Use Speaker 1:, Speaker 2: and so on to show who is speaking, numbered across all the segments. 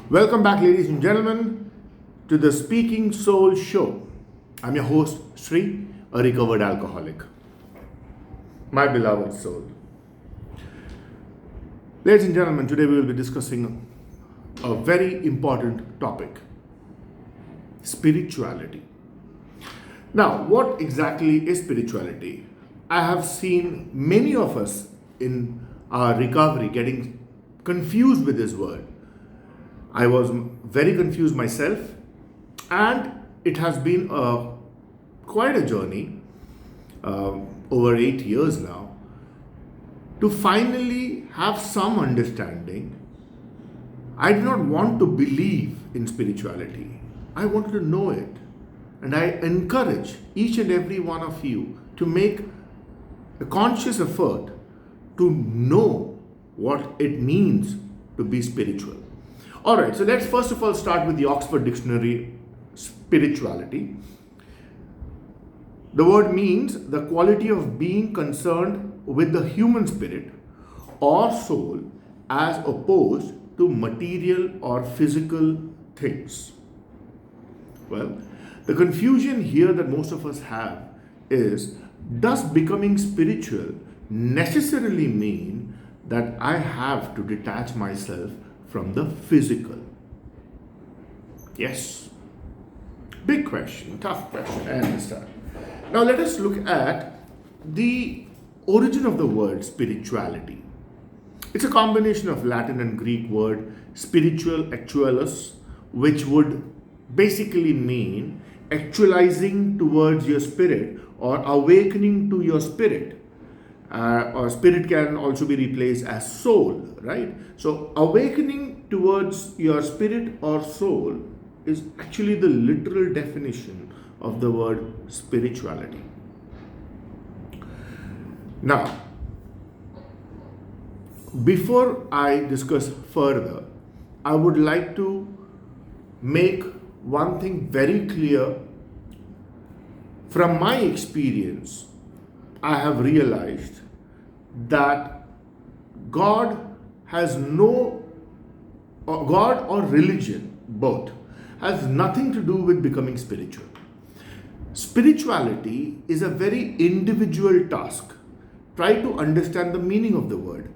Speaker 1: Welcome back, ladies and gentlemen, to the Speaking Soul Show. I'm your host, Sri, a recovered alcoholic. My beloved soul. Ladies and gentlemen, today we will be discussing a very important topic: spirituality. Now, what exactly is spirituality? I have seen many of us in our recovery getting confused with this word. I was very confused myself, and it has been quite a journey over 8 years now to finally have some understanding. I did not want to believe in spirituality, I wanted to know it. And I encourage each and every one of you to make a conscious effort to know what it means to be spiritual. Alright, so let's first of all start with the Oxford Dictionary. Spirituality. The word means the quality of being concerned with the human spirit or soul as opposed to material or physical things. Well, the confusion here that most of us have is, does becoming spiritual necessarily mean that I have to detach myself from the physical? Yes. Big question, tough question, I understand. Now let us look at the origin of the word spirituality. It's a combination of Latin and Greek word spiritual actualis, which would basically mean actualizing towards your spirit or awakening to your spirit. Or spirit can also be replaced as soul, right? So awakening towards your spirit or soul is actually the literal definition of the word spirituality. Now, before I discuss further, I would like to make one thing very clear. From my experience, I have realized that God or religion, both, has nothing to do with becoming spiritual. Spirituality is a very individual task. Try to understand the meaning of the word.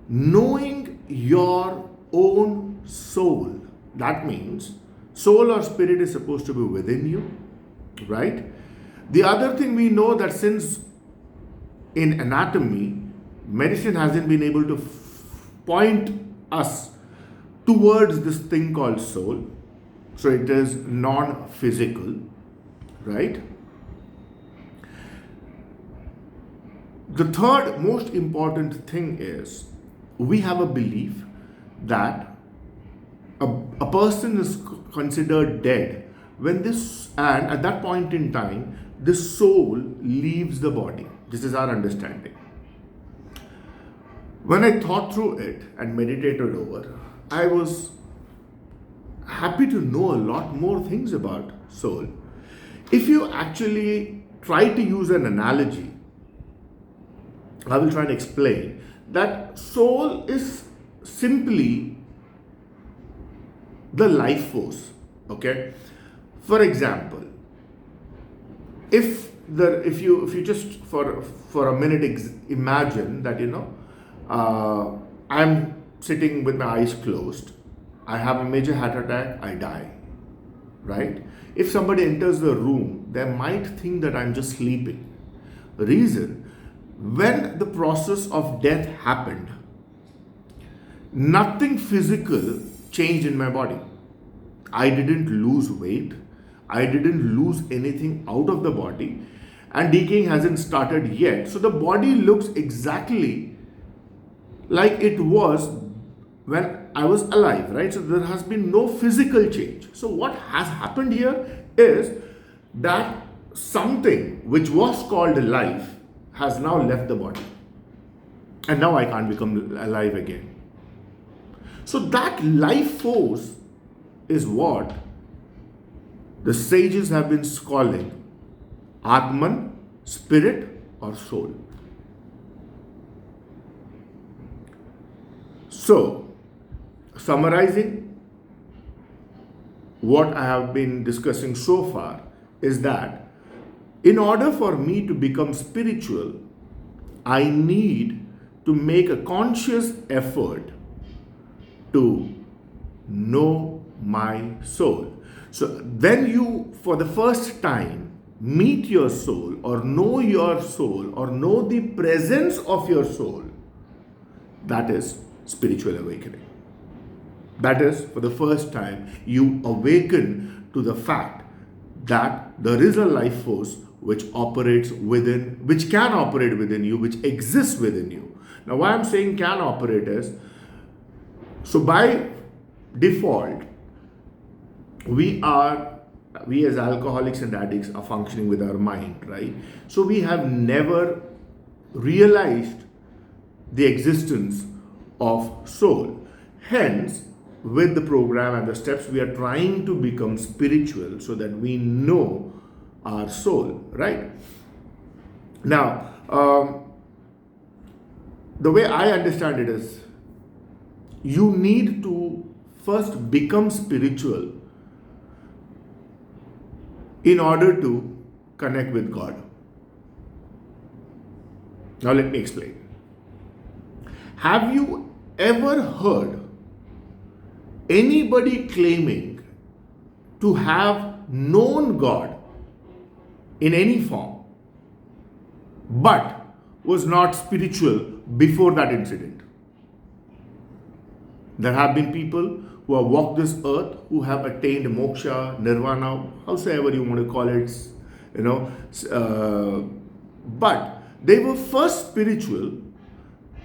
Speaker 1: Knowing your own soul. That means soul or spirit is supposed to be within you, right? The other thing we know that since in anatomy, medicine hasn't been able to point us towards this thing called soul. So it is non-physical, right? The third most important thing is we have a belief that a person is considered dead when and at that point in time, the soul leaves the body. This is our understanding. When I thought through it and meditated over, I was happy to know a lot more things about soul. If you actually try to use an analogy, I will try and explain that soul is simply the life force. Okay? For example, if you just for a minute imagine that I'm sitting with my eyes closed, I have a major heart attack, I die, right? If somebody enters the room, they might think that I'm just sleeping. Reason, when the process of death happened, nothing physical changed in my body. I didn't lose weight, I didn't lose anything out of the body, and decaying hasn't started yet. So the body looks exactly like it was when I was alive, right? So there has been no physical change. So what has happened here is that something which was called life has now left the body. And now I can't become alive again. So that life force is what the sages have been calling Atman, spirit or soul. So, summarizing, what I have been discussing so far is that in order for me to become spiritual, I need to make a conscious effort to know my soul. So when you, for the first time, meet your soul or know the presence of your soul, that is spiritual awakening. That is, for the first time, you awaken to the fact that there is a life force which which can operate within you, which exists within you. Now, why I'm saying can operate is, so by default, we as alcoholics and addicts are functioning with our mind, right? So we have never realized the existence of soul. Hence, with the program and the steps, we are trying to become spiritual so that we know our soul, right? Now, the way I understand it is, you need to first become spiritual in order to connect with God. Now, let me explain. Have you ever heard anybody claiming to have known God in any form, but was not spiritual before that incident? There have been people who have walked this earth, who have attained moksha, nirvana, howsoever you want to call it, but they were first spiritual.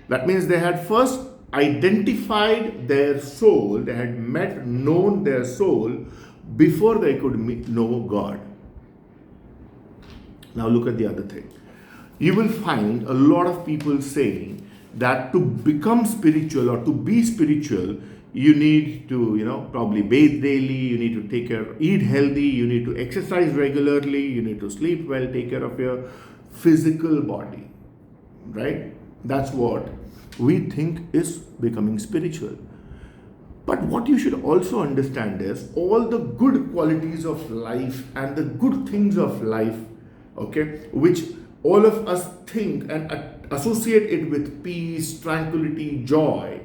Speaker 1: That means they had first identified their soul, they had known their soul before they could know God. Now look at the other thing. You will find a lot of people saying that to become spiritual or to be spiritual, you need to, probably bathe daily, you need to eat healthy, you need to exercise regularly, you need to sleep well, take care of your physical body, right? That's what we think is becoming spiritual. But what you should also understand is all the good qualities of life and the good things of life, okay, which all of us think and associate it with peace, tranquility, joy,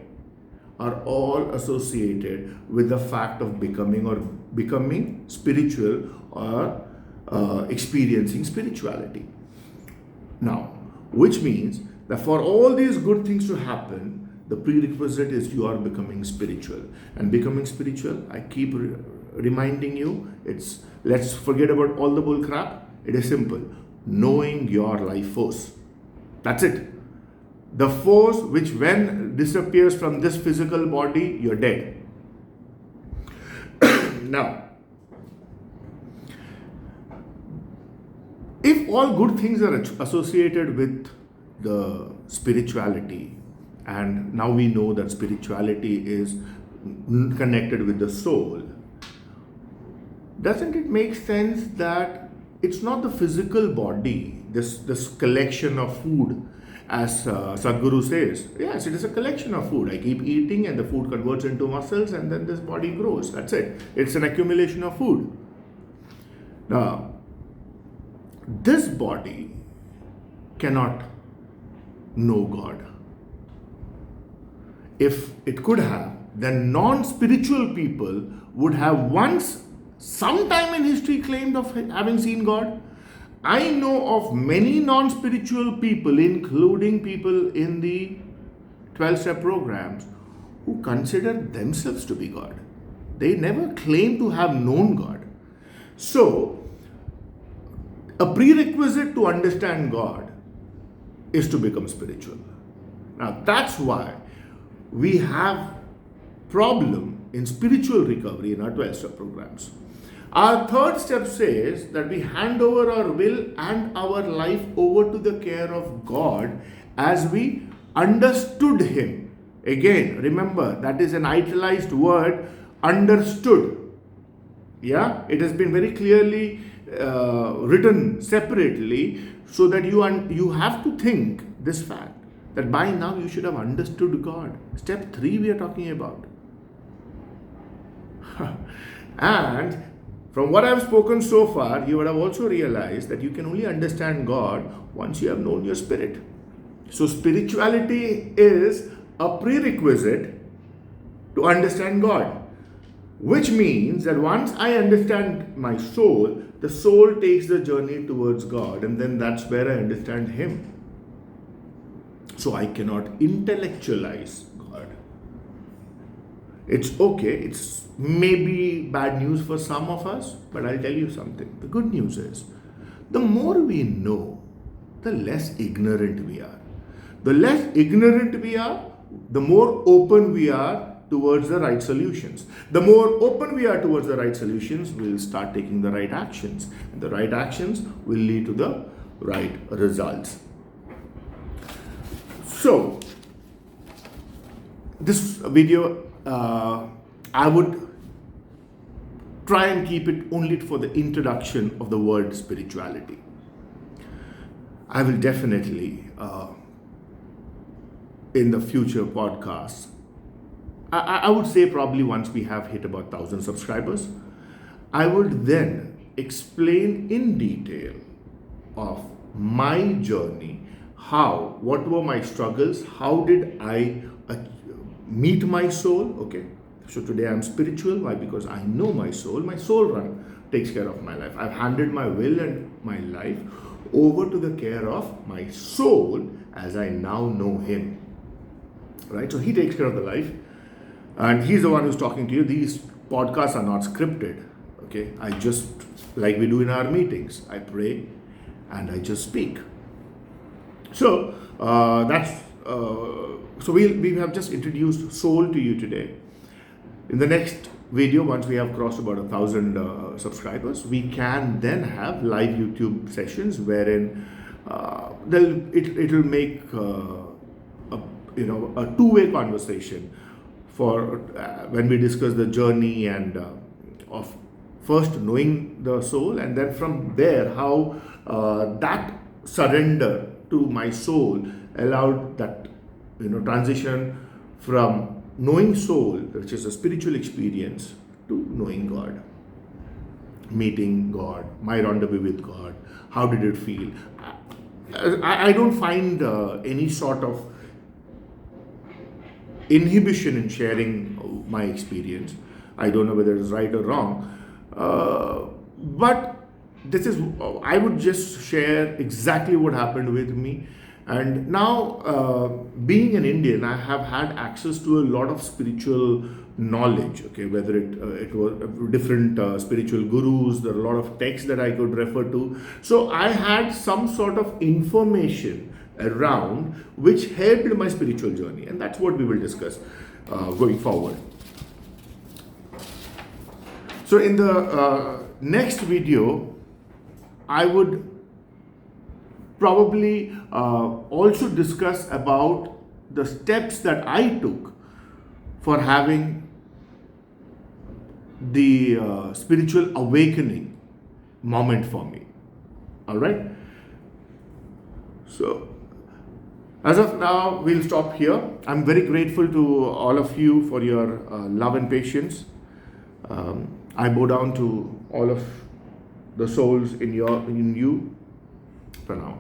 Speaker 1: are all associated with the fact of becoming spiritual or experiencing spirituality. Now, which means that for all these good things to happen, the prerequisite is you are becoming spiritual. And becoming spiritual, I keep reminding you, let's forget about all the bull crap. It is simple. Knowing your life force. That's it. The force which when disappears from this physical body, you're dead. Now, if all good things are associated with the spirituality, and now we know that spirituality is connected with the soul, doesn't it make sense that it's not the physical body, this collection of food, as Sadhguru says? Yes, it is a collection of food. I keep eating and the food converts into muscles and then this body grows. That's it. It's an accumulation of food. Now, this body cannot know God. If it could have, then non-spiritual people would have once, sometime in history, claimed of having seen God. I know of many non-spiritual people, including people in the 12-step programs, who consider themselves to be God. They never claim to have known God. So, a prerequisite to understand God is to become spiritual. Now, that's why we have problem in spiritual recovery in our 12-step programs. Our third step says that we hand over our will and our life over to the care of God as we understood Him. Again, remember, that is an italized word, understood. Yeah, it has been very clearly written separately, so that you have to think this fact that by now you should have understood God. Step 3 we are talking about. And from what I've spoken so far, you would have also realized that you can only understand God once you have known your spirit. So, spirituality is a prerequisite to understand God, which means that once I understand my soul, the soul takes the journey towards God, and then that's where I understand Him. So, I cannot intellectualize God. It's okay, it's maybe bad news for some of us, but I'll tell you something. The good news is, the more we know, the less ignorant we are. The less ignorant we are, the more open we are towards the right solutions. The more open we are towards the right solutions, we'll start taking the right actions. And the right actions will lead to the right results. So, this video, I would try and keep it only for the introduction of the word spirituality. I will definitely, in the future podcasts, I would say probably once we have hit about 1,000 subscribers, I would then explain in detail of my journey, what were my struggles, how did I meet my soul. Okay, so today I'm spiritual. Why? Because I know my soul. My soul takes care of my life. I've handed my will and my life over to the care of my soul as I now know him. Right? So he takes care of the life, and he's the one who's talking to you. These podcasts are not scripted. Okay, I just, like we do in our meetings, I pray and I just speak. So so we have just introduced soul to you today. In the next video, once we have crossed about 1,000 subscribers, we can then have live YouTube sessions wherein it will make a two-way conversation for when we discuss the journey and of first knowing the soul, and then from there how that surrender to my soul allowed that transition from knowing soul, which is a spiritual experience, to knowing God, meeting God, my rendezvous with God. How did it feel? I don't find any sort of inhibition in sharing my experience. I don't know whether it's right or wrong, but I would just share exactly what happened with me. And now, being an Indian, I have had access to a lot of spiritual knowledge. Okay, whether it was different spiritual gurus, there are a lot of texts that I could refer to. So I had some sort of information around which helped my spiritual journey, and that's what we will discuss going forward. So in the next video, I would probably also discuss about the steps that I took for having the spiritual awakening moment for me. All right. So as of now, we'll stop here. I'm very grateful to all of you for your love and patience. I bow down to all of the souls in you for now.